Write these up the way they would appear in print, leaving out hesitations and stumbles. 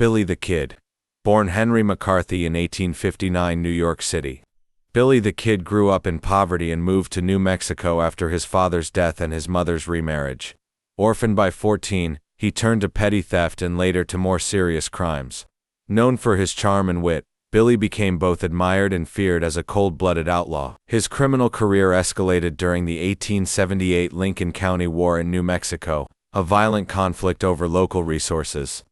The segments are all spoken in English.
Billy the Kid. Born Henry McCarthy in 1859, New York City. Billy the Kid grew up in poverty and moved to New Mexico after his father's death and his mother's remarriage. Orphaned by 14, he turned to petty theft and later to more serious crimes. Known for his charm and wit, Billy became both admired and feared as a cold-blooded outlaw. His criminal career escalated during the 1878 Lincoln County War in New Mexico, a violent conflict over local resources.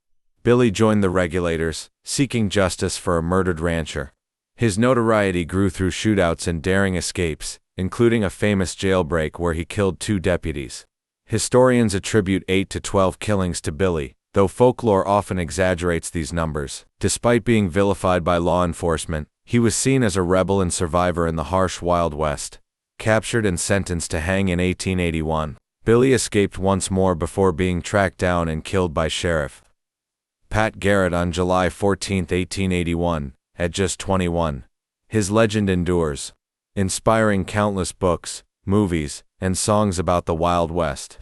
Billy joined the regulators, seeking justice for a murdered rancher. His notoriety grew through shootouts and daring escapes, including a famous jailbreak where he killed 2 deputies. Historians attribute 8 to 12 killings to Billy, though folklore often exaggerates these numbers. Despite being vilified by law enforcement, he was seen as a rebel and survivor in the harsh Wild West. Captured and sentenced to hang in 1881, Billy escaped once more before being tracked down and killed by Sheriff Pat Garrett on July 14, 1881, at just 21. His legend endures, inspiring countless books, movies, and songs about the Wild West.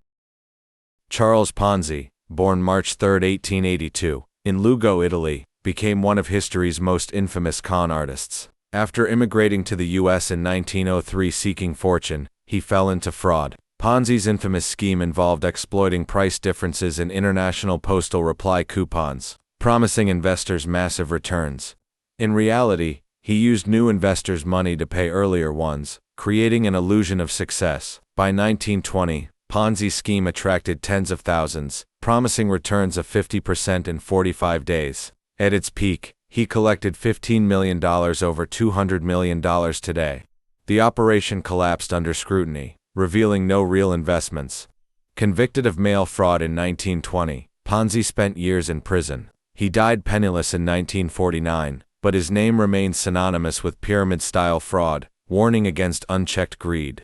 Charles Ponzi, born March 3, 1882, in Lugo, Italy, became one of history's most infamous con artists. After immigrating to the U.S. in 1903 seeking fortune, he fell into fraud. Ponzi's infamous scheme involved exploiting price differences in international postal reply coupons, promising investors massive returns. In reality, he used new investors' money to pay earlier ones, creating an illusion of success. By 1920, Ponzi's scheme attracted tens of thousands, promising returns of 50% in 45 days. At its peak, he collected $15 million over $200 million today. The operation collapsed under scrutiny, revealing no real investments. Convicted of mail fraud in 1920, Ponzi spent years in prison. He died penniless in 1949, but his name remains synonymous with pyramid-style fraud, warning against unchecked greed.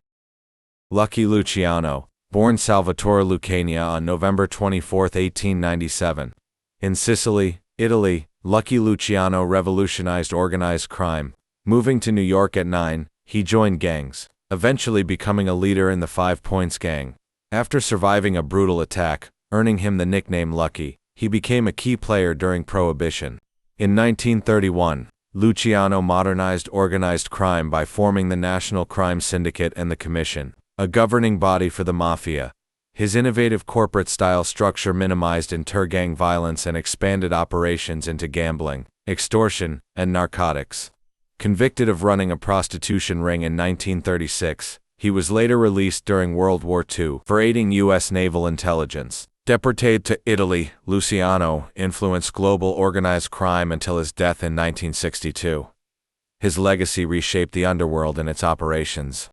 Lucky Luciano, born Salvatore Lucania on November 24, 1897. In Sicily, Italy, Lucky Luciano revolutionized organized crime. Moving to New York at 9, he joined gangs, eventually becoming a leader in the 5 Points Gang. After surviving a brutal attack, earning him the nickname Lucky, he became a key player during Prohibition. In 1931, Luciano modernized organized crime by forming the National Crime Syndicate and the Commission, a governing body for the mafia. His innovative corporate-style structure minimized inter-gang violence and expanded operations into gambling, extortion, and narcotics. Convicted of running a prostitution ring in 1936, he was later released during World War II for aiding U.S. naval intelligence. Deported to Italy, Luciano influenced global organized crime until his death in 1962. His legacy reshaped the underworld and its operations.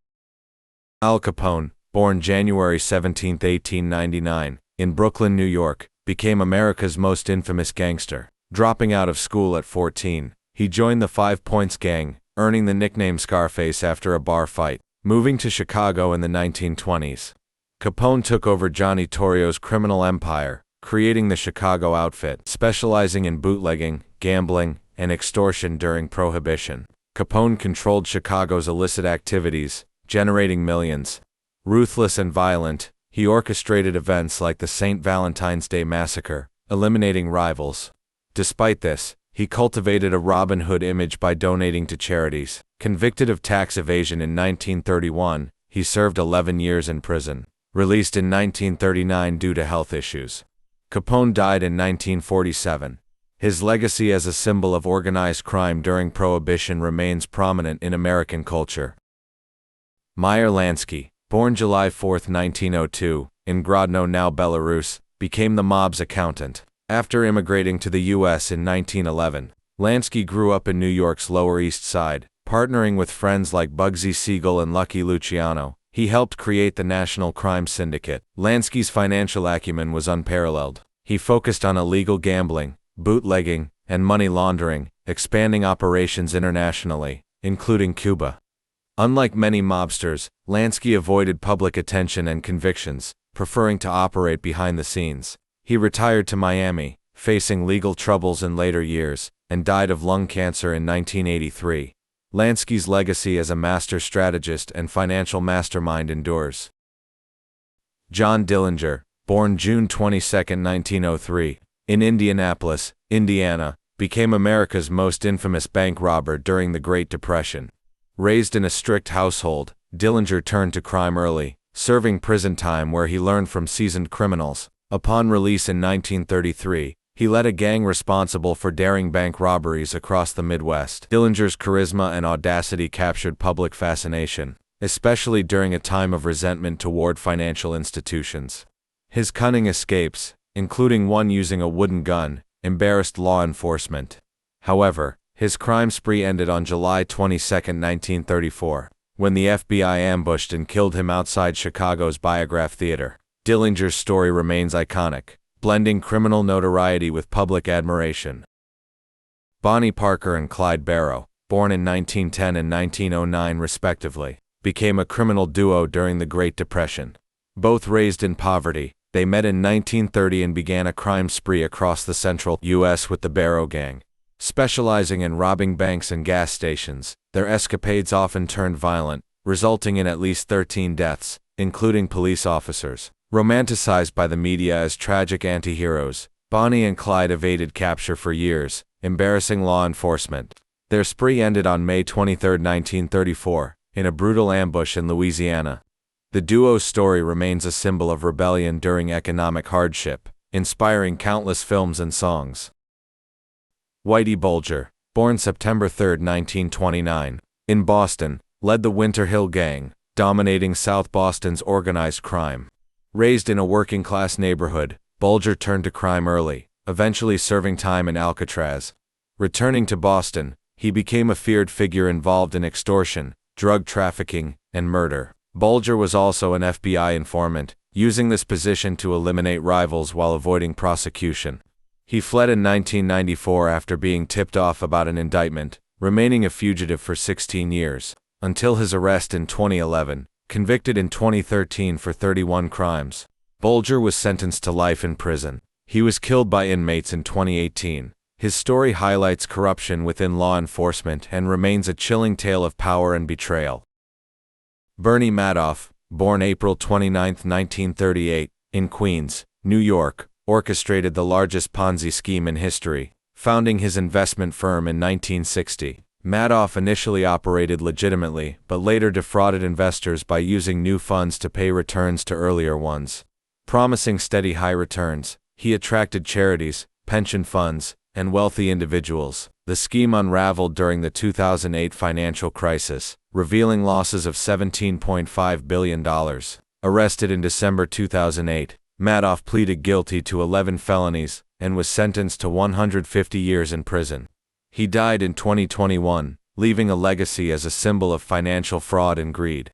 Al Capone, born January 17, 1899, in Brooklyn, New York, became America's most infamous gangster. Dropping out of school at 14, he joined the 5 Points Gang, earning the nickname Scarface after a bar fight. Moving to Chicago in the 1920s, Capone took over Johnny Torrio's criminal empire, creating the Chicago Outfit, specializing in bootlegging, gambling, and extortion during Prohibition. Capone controlled Chicago's illicit activities, generating millions. Ruthless and violent, he orchestrated events like the St. Valentine's Day Massacre, eliminating rivals. Despite this, he cultivated a Robin Hood image by donating to charities. Convicted of tax evasion in 1931, he served 11 years in prison. Released in 1939 due to health issues. Capone died in 1947. His legacy as a symbol of organized crime during Prohibition remains prominent in American culture. Meyer Lansky, born July 4, 1902, in Grodno, now Belarus, became the mob's accountant. After immigrating to the U.S. in 1911, Lansky grew up in New York's Lower East Side, partnering with friends like Bugsy Siegel and Lucky Luciano. He helped create the National Crime Syndicate. Lansky's financial acumen was unparalleled. He focused on illegal gambling, bootlegging, and money laundering, expanding operations internationally, including Cuba. Unlike many mobsters, Lansky avoided public attention and convictions, preferring to operate behind the scenes. He retired to Miami, facing legal troubles in later years, and died of lung cancer in 1983. Lansky's legacy as a master strategist and financial mastermind endures. John Dillinger, born June 22, 1903, in Indianapolis, Indiana, became America's most infamous bank robber during the Great Depression. Raised in a strict household, Dillinger turned to crime early, serving prison time where he learned from seasoned criminals. Upon release in 1933, he led a gang responsible for daring bank robberies across the Midwest. Dillinger's charisma and audacity captured public fascination, especially during a time of resentment toward financial institutions. His cunning escapes, including one using a wooden gun, embarrassed law enforcement. However, his crime spree ended on July 22, 1934, when the FBI ambushed and killed him outside Chicago's Biograph Theater. Dillinger's story remains iconic, blending criminal notoriety with public admiration. Bonnie Parker and Clyde Barrow, born in 1910 and 1909 respectively, became a criminal duo during the Great Depression. Both raised in poverty, they met in 1930 and began a crime spree across the central U.S. with the Barrow Gang. Specializing in robbing banks and gas stations, their escapades often turned violent, resulting in at least 13 deaths, including police officers. Romanticized by the media as tragic anti-heroes, Bonnie and Clyde evaded capture for years, embarrassing law enforcement. Their spree ended on May 23, 1934, in a brutal ambush in Louisiana. The duo's story remains a symbol of rebellion during economic hardship, inspiring countless films and songs. Whitey Bulger, born September 3, 1929, in Boston, led the Winter Hill Gang, dominating South Boston's organized crime. Raised in a working-class neighborhood, Bulger turned to crime early, eventually serving time in Alcatraz. Returning to Boston, he became a feared figure involved in extortion, drug trafficking, and murder. Bulger was also an FBI informant, using this position to eliminate rivals while avoiding prosecution. He fled in 1994 after being tipped off about an indictment, remaining a fugitive for 16 years, until his arrest in 2011, convicted in 2013 for 31 crimes. Bulger was sentenced to life in prison. He was killed by inmates in 2018. His story highlights corruption within law enforcement and remains a chilling tale of power and betrayal. Bernie Madoff, born April 29, 1938, in Queens, New York, orchestrated the largest Ponzi scheme in history, founding his investment firm in 1960. Madoff initially operated legitimately, but later defrauded investors by using new funds to pay returns to earlier ones. Promising steady high returns, he attracted charities, pension funds, and wealthy individuals. The scheme unraveled during the 2008 financial crisis, revealing losses of $17.5 billion. Arrested in December 2008, Madoff pleaded guilty to 11 felonies and was sentenced to 150 years in prison. He died in 2021, leaving a legacy as a symbol of financial fraud and greed.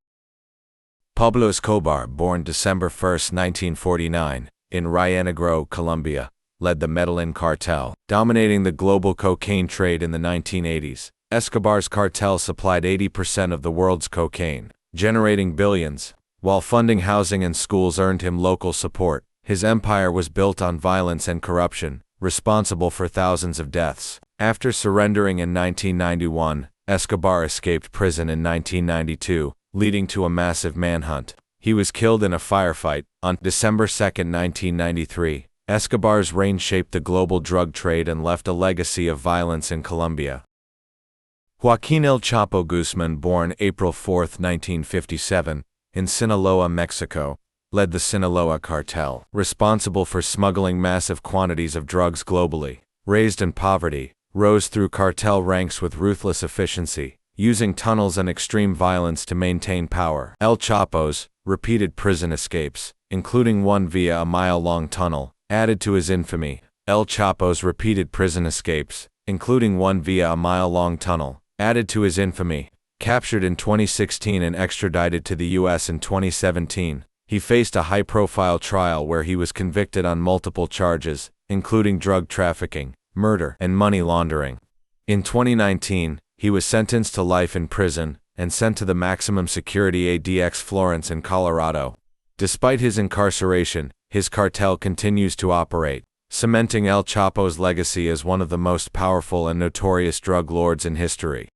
Pablo Escobar, born December 1, 1949, in Rio Negro, Colombia, led the Medellin cartel, dominating the global cocaine trade in the 1980s. Escobar's cartel supplied 80% of the world's cocaine, generating billions. While funding housing and schools earned him local support, his empire was built on violence and corruption, responsible for thousands of deaths. After surrendering in 1991, Escobar escaped prison in 1992, leading to a massive manhunt. He was killed in a firefight. On December 2, 1993, Escobar's reign shaped the global drug trade and left a legacy of violence in Colombia. Joaquin El Chapo Guzman, born April 4, 1957, in Sinaloa, Mexico, led the Sinaloa cartel, responsible for smuggling massive quantities of drugs globally. Raised in poverty, rose through cartel ranks with ruthless efficiency, using tunnels and extreme violence to maintain power. El Chapo's repeated prison escapes, including one via a mile-long tunnel, added to his infamy. El Chapo's repeated prison escapes, including one via a mile-long tunnel, added to his infamy. Captured in 2016 and extradited to the U.S. in 2017, he faced a high-profile trial where he was convicted on multiple charges, including drug trafficking, murder, and money laundering. In 2019, he was sentenced to life in prison and sent to the maximum security ADX Florence in Colorado. Despite his incarceration, his cartel continues to operate, cementing El Chapo's legacy as one of the most powerful and notorious drug lords in history.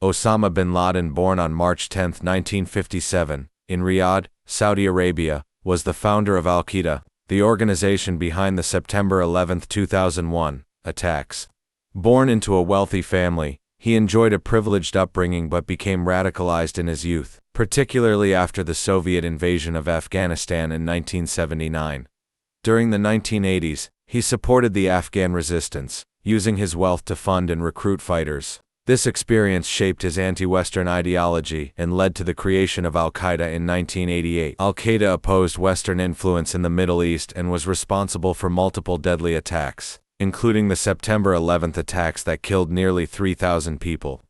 Osama bin Laden, born on March 10, 1957, in Riyadh, Saudi Arabia, was the founder of Al-Qaeda, the organization behind the September 11, 2001, attacks. Born into a wealthy family, he enjoyed a privileged upbringing but became radicalized in his youth, particularly after the Soviet invasion of Afghanistan in 1979. During the 1980s, he supported the Afghan resistance, using his wealth to fund and recruit fighters. This experience shaped his anti-Western ideology and led to the creation of Al-Qaeda in 1988. Al-Qaeda opposed Western influence in the Middle East and was responsible for multiple deadly attacks, including the September 11 attacks that killed nearly 3,000 people,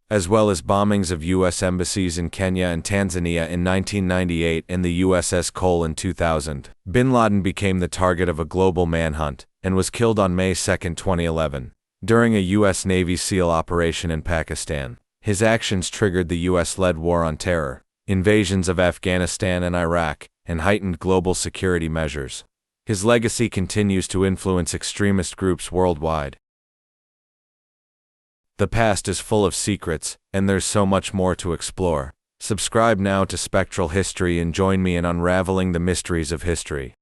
as well as bombings of U.S. embassies in Kenya and Tanzania in 1998 and the USS Cole in 2000. Bin Laden became the target of a global manhunt and was killed on May 2, 2011. During a U.S. Navy SEAL operation in Pakistan. His actions triggered the U.S.-led war on terror, invasions of Afghanistan and Iraq, and heightened global security measures. His legacy continues to influence extremist groups worldwide. The past is full of secrets, and there's so much more to explore. Subscribe now to Spectral History and join me in unraveling the mysteries of history.